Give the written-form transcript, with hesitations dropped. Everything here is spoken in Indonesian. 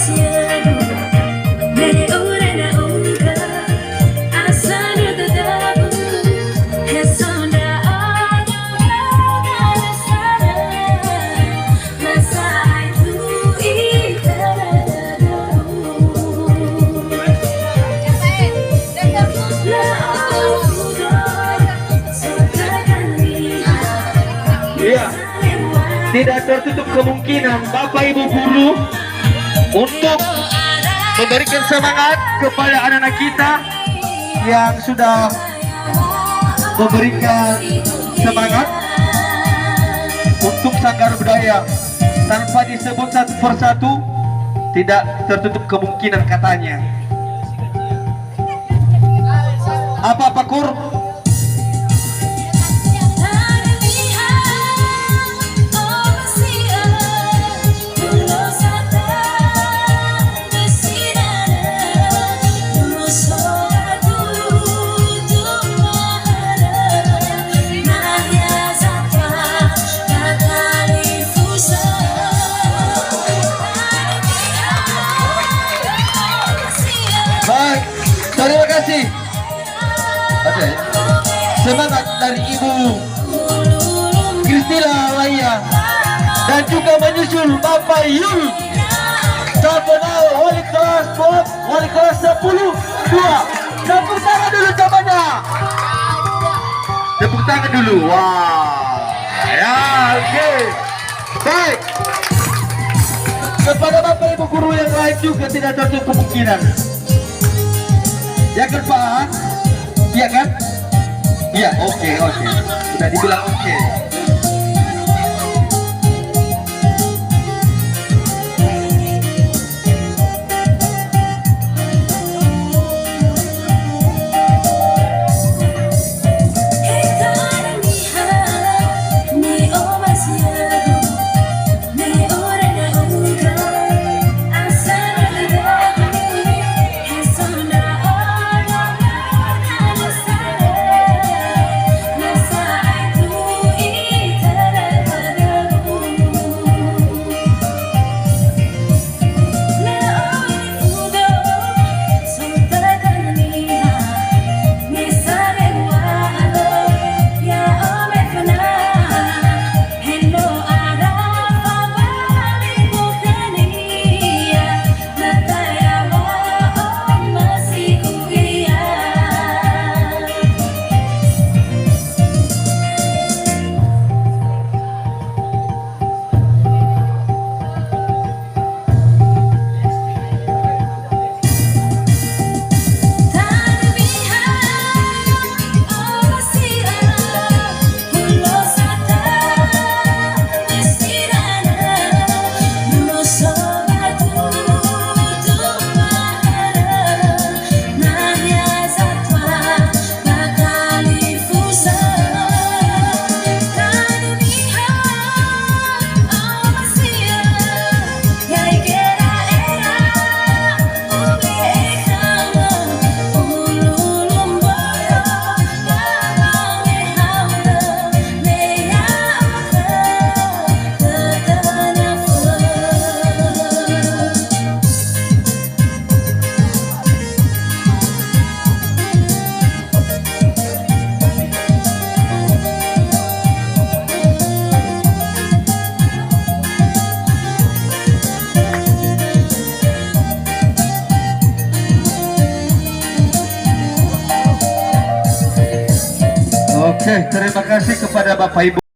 Iya, tidak tertutup kemungkinan Bapak Ibu guru untuk memberikan semangat kepada anak-anak kita yang sudah memberikan semangat untuk Sanggar Budaya tanpa disebut satu persatu. Tidak tertutup kemungkinan katanya. Apa Pak Kur? Baik, terima kasih. Oke, semangat dari Ibu Kristila Laya dan juga menyusul Bapak Yul Sabenal wali kelas 10 2. Tepuk tangan dulu jamannya. Tepuk tangan dulu. Wah, ya oke. Baik. Kepada Bapak Ibu guru yang lain juga tidak tertutup kemungkinan. Ya kan Pak? Iya kan? Iya, oke. Sudah dibilang oke. Oke, terima kasih kepada Bapak Ibu.